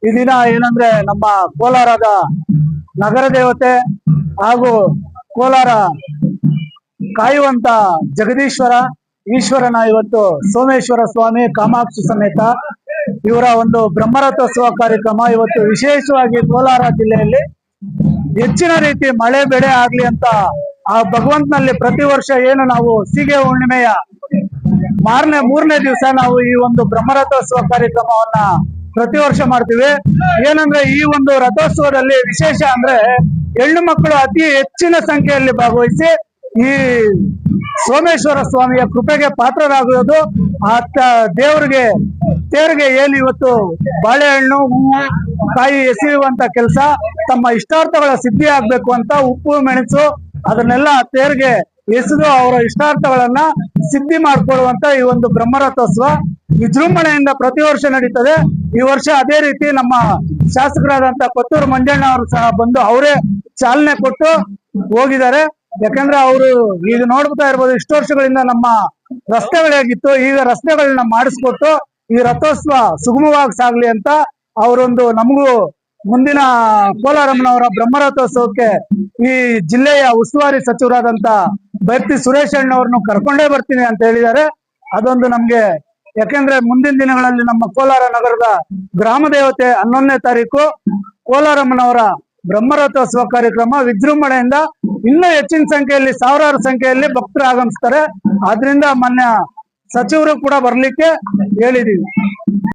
ಈ ದಿನ ಏನಂದ್ರೆ ನಮ್ಮ ಕೋಲಾರದ ನಗರ ದೇವತೆ ಹಾಗೂ ಕೋಲಾರ ಕಾಯುವಂತ ಜಗದೀಶ್ವರ ಈಶ್ವರನ ಇವತ್ತು ಸೋಮೇಶ್ವರ ಸ್ವಾಮಿ ಕಾಮಾಕ್ಷಿ ಸಮೇತ ಇವರ ಒಂದು ಬ್ರಹ್ಮರಥೋತ್ಸವ ಕಾರ್ಯಕ್ರಮ ಇವತ್ತು ವಿಶೇಷವಾಗಿ ಕೋಲಾರ ಜಿಲ್ಲೆಯಲ್ಲಿ ಹೆಚ್ಚಿನ ರೀತಿ ಮಳೆ ಬೆಳೆ ಆಗ್ಲಿ ಅಂತ ಆ ಭಗವಂತನಲ್ಲಿ ಪ್ರತಿ ವರ್ಷ ಏನು ನಾವು ಸೀಗೆ ಹುಣ್ಣಿಮೆಯ ಮೂರನೇ ದಿವಸ ನಾವು ಈ ಒಂದು ಬ್ರಹ್ಮರಥೋತ್ಸವ ಕಾರ್ಯಕ್ರಮವನ್ನ ಪ್ರತಿ ವರ್ಷ ಮಾಡ್ತೀವಿ. ಏನಂದ್ರೆ ಈ ಒಂದು ರಥೋತ್ಸವದಲ್ಲಿ ವಿಶೇಷ ಅಂದ್ರೆ ಹೆಣ್ಣು ಮಕ್ಕಳು ಅತಿ ಹೆಚ್ಚಿನ ಸಂಖ್ಯೆಯಲ್ಲಿ ಭಾಗವಹಿಸಿ ಈ ಸೋಮೇಶ್ವರ ಸ್ವಾಮಿಯ ಕೃಪೆಗೆ ಪಾತ್ರರಾಗುವುದು. ಆ ದೇವರಿಗೆ ತೇರಿಗೆ ಏನು ಇವತ್ತು ಬಾಳೆಹಣ್ಣು ಹೂವು ಕಾಯಿ ಎಸೆಯುವಂತ ಕೆಲಸ, ತಮ್ಮ ಇಷ್ಟಾರ್ಥಗಳ ಸಿದ್ಧಿ ಆಗ್ಬೇಕು ಅಂತ ಉಪ್ಪು ಮೆಣಸು ಅದನ್ನೆಲ್ಲ ತೇರಿಗೆ ಎಸೆದು ಅವರ ಇಷ್ಟಾರ್ಥಗಳನ್ನ ಸಿದ್ಧಿ ಮಾಡ್ಕೊಳ್ಳುವಂತ ಈ ಒಂದು ಬ್ರಹ್ಮರಥೋತ್ಸವ ವಿಜೃಂಭಣೆಯಿಂದ ಪ್ರತಿ ವರ್ಷ ನಡೀತದೆ. ಈ ವರ್ಷ ಅದೇ ರೀತಿ ನಮ್ಮ ಶಾಸಕರಾದಂತ ಕೊತ್ತೂರು ಮಂಜಣ್ಣ ಅವರು ಸಹ ಬಂದು ಅವರೇ ಚಾಲನೆ ಕೊಟ್ಟು ಹೋಗಿದ್ದಾರೆ. ಯಾಕಂದ್ರೆ ಅವರು ಈಗ ನೋಡ್ತಾ ಇರ್ಬೋದು, ಇಷ್ಟು ವರ್ಷಗಳಿಂದ ನಮ್ಮ ರಸ್ತೆಗಳಾಗಿತ್ತು, ಈಗ ರಸ್ತೆಗಳನ್ನ ಮಾಡಿಸ್ಕೊಟ್ಟು ಈ ರಥೋತ್ಸವ ಸುಗಮವಾಗಿ ಸಾಗ್ಲಿ ಅಂತ ಅವರೊಂದು ನಮಗೂ ಮುಂದಿನ ಕೋಲಾರಮ್ಮನವರ ಬ್ರಹ್ಮರಥೋತ್ಸವಕ್ಕೆ ಈ ಜಿಲ್ಲೆಯ ಉಸ್ತುವಾರಿ ಸಚಿವರಾದಂತ ಬೈರ್ತಿ ಸುರೇಶ್ ಅಣ್ಣವ್ರನ್ನು ಕರ್ಕೊಂಡೇ ಬರ್ತೀನಿ ಅಂತ ಹೇಳಿದ್ದಾರೆ. ಅದೊಂದು ನಮ್ಗೆ, ಯಾಕೆಂದ್ರೆ ಮುಂದಿನ ದಿನಗಳಲ್ಲಿ ನಮ್ಮ ಕೋಲಾರ ನಗರದ ಗ್ರಾಮ ದೇವತೆ 11ನೇ ತಾರೀಕು ಕೋಲಾರಮ್ಮನವರ ಬ್ರಹ್ಮರಥೋತ್ಸವ ಕಾರ್ಯಕ್ರಮ ವಿಜೃಂಭಣೆಯಿಂದ ಇನ್ನೂ ಹೆಚ್ಚಿನ ಸಂಖ್ಯೆಯಲ್ಲಿ ಸಾವಿರಾರು ಸಂಖ್ಯೆಯಲ್ಲಿ ಭಕ್ತರು ಆಗಮಿಸ್ತಾರೆ. ಆದ್ರಿಂದ ಮಾನ್ಯ ಸಚಿವರು ಕೂಡ ಬರ್ಲಿಕ್ಕೆ ಹೇಳಿದೀವಿ.